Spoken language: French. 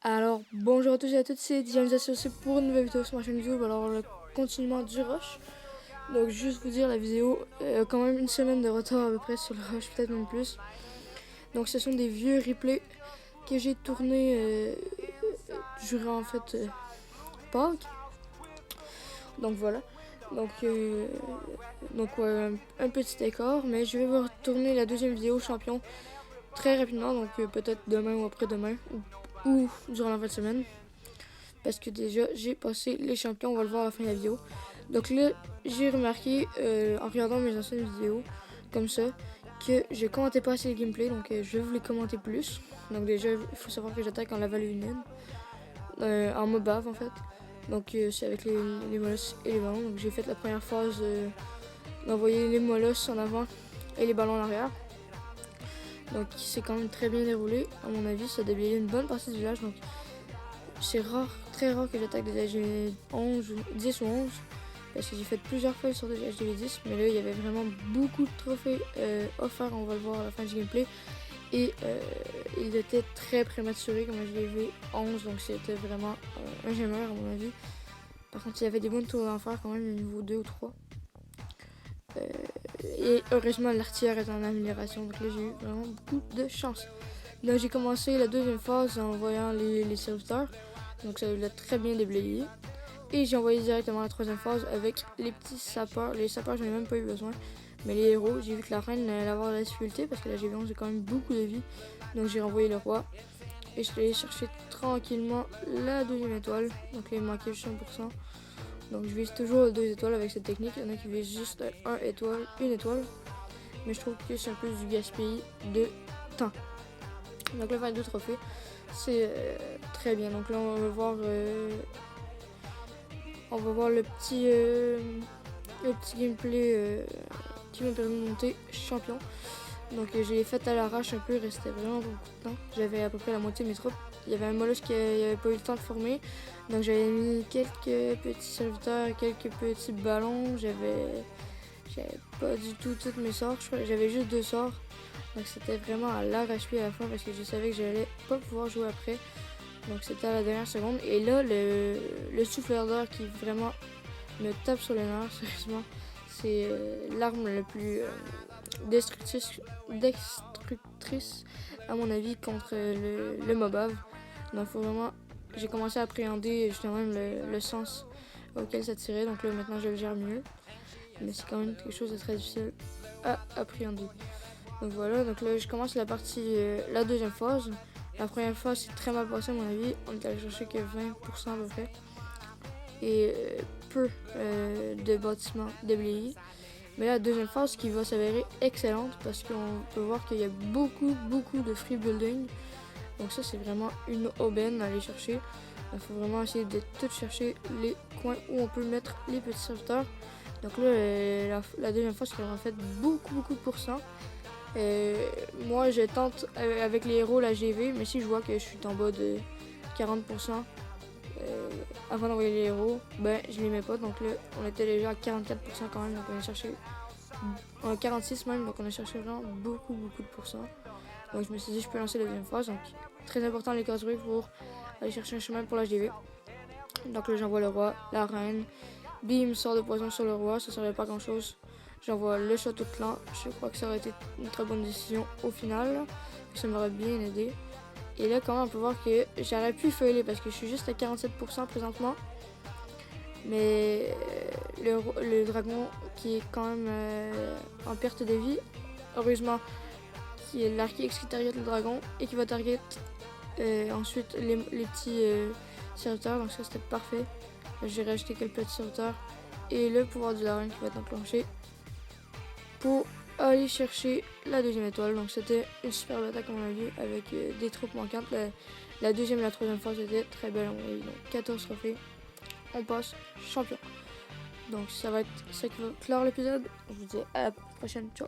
Alors, bonjour à tous et à toutes, c'est Diane Associé pour une nouvelle vidéo sur ma chaîne YouTube. Alors, le continuement du rush. Donc, juste vous dire, la vidéo a quand même une semaine de retard à peu près sur le rush, peut-être même plus. Donc, ce sont des vieux replays que j'ai tournés durant en fait Pâques. Donc, voilà. Donc ouais, un petit écart, mais je vais vous retourner la deuxième vidéo champion très rapidement, donc peut-être demain ou après-demain, ou durant la fin de semaine. Parce que déjà j'ai passé les champions, on va le voir à la fin de la vidéo. Donc là j'ai remarqué en regardant mes anciennes vidéos comme ça que je commentais pas assez le gameplay, donc je vais vous les commenter plus. Donc déjà il faut savoir que j'attaque en Laval Union, en Mobave en fait. Donc c'est avec les molosses et les ballons. Donc j'ai fait la première phase d'envoyer les molosses en avant et les ballons en arrière. Donc c'est quand même très bien déroulé, à mon avis ça a déblayé une bonne partie du village. Donc c'est rare, très rare que j'attaque des HDV 11, 10 ou 11. Parce que j'ai fait plusieurs fois sur des HDV 10. Mais là, il y avait vraiment beaucoup de trophées offerts. On va le voir à la fin du gameplay. Et il était très prématuré comme HDV 11. Donc c'était vraiment un gemeur à mon avis. Par contre, il y avait des bonnes tours d'enfer quand même, niveau 2 ou 3. Et heureusement, l'artillère est en amélioration. Donc là, j'ai eu vraiment beaucoup de chance. Là, j'ai commencé la deuxième phase en voyant les serviteurs. Donc ça l'a très bien déblayé. Et j'ai envoyé directement la troisième phase avec les petits sapeurs. Les sapeurs, j'en ai même pas eu besoin. Mais les héros, j'ai vu que la reine allait avoir de la difficulté parce que la G11 j'ai quand même beaucoup de vie. Donc j'ai renvoyé le roi. Et je suis allé chercher tranquillement la deuxième étoile. Donc là, il me manquait juste 1%. Donc je vise toujours 2 étoiles avec cette technique. Il y en a qui visent juste une étoile. Mais je trouve que c'est un peu du gaspillage de temps. Donc là, 22 trophées. C'est très bien. Donc là, on va voir le petit gameplay qui m'a permis de monter champion. Donc j'ai fait à l'arrache un peu, il restait vraiment beaucoup de temps. J'avais à peu près la moitié de mes troupes. Il y avait un molosse qui n'avait pas eu le temps de former. Donc j'avais mis quelques petits serviteurs, quelques petits ballons. J'avais pas du tout toutes mes sorts. J'avais juste 2 sorts. Donc c'était vraiment à l'arrache-pied à la fin parce que je savais que j'allais pas pouvoir jouer après. Donc c'était à la dernière seconde. Et là, le souffleur d'air qui vraiment me tape sur les nerfs, sérieusement. C'est l'arme la plus destructrice à mon avis contre le Mobave. Donc faut vraiment. J'ai commencé à appréhender justement même le sens auquel ça tirait. Donc là maintenant je le gère mieux. Mais c'est quand même quelque chose de très difficile à appréhender. Donc voilà, donc là je commence la partie, la deuxième phase. La première phase c'est très mal passé à mon avis. On est allé chercher que 20% à peu près. Et peu de bâtiments déblayés. Mais la deuxième phase qui va s'avérer excellente parce qu'on peut voir qu'il y a beaucoup de free building. Donc ça c'est vraiment une aubaine à aller chercher. Il faut vraiment essayer de tout chercher les coins où on peut mettre les petits serviteurs. Donc là la deuxième phase qui aura fait beaucoup de pourcents. Moi je tente avec les héros la GV, mais si je vois que je suis en bas de 40%, avant d'envoyer les héros, ben je les mets pas. Donc là, on était déjà à 44% quand même. Donc on a cherché 46 même. Donc on a cherché vraiment beaucoup de pourcents. Donc je me suis dit, je peux lancer la deuxième phase. Donc très important les cases pour aller chercher un chemin pour la GV. Donc là, j'envoie le roi, la reine. Bim, sort de poison sur le roi. Ça servait pas grand chose. J'envoie le château de clan. Je crois que ça aurait été une très bonne décision au final. Ça m'aurait bien aidé. Et là, quand même, on peut voir que j'aurais pu feuiller parce que je suis juste à 47% présentement. Mais le dragon qui est quand même en perte de vie, heureusement, qui est l'archéex qui target le dragon et qui va target ensuite les petits serviteurs. Donc ça, c'était parfait. J'ai rajouté quelques petits serviteurs et le pouvoir de la reine qui va être enclenché pour aller chercher la deuxième étoile. Donc c'était une superbe attaque à mon avis avec des troupes manquantes. La deuxième et la troisième fois c'était très belle à mon avis. Donc 14 trophées, on passe champion. Donc ça va être ça qui va clore l'épisode. Je vous dis à la prochaine, ciao.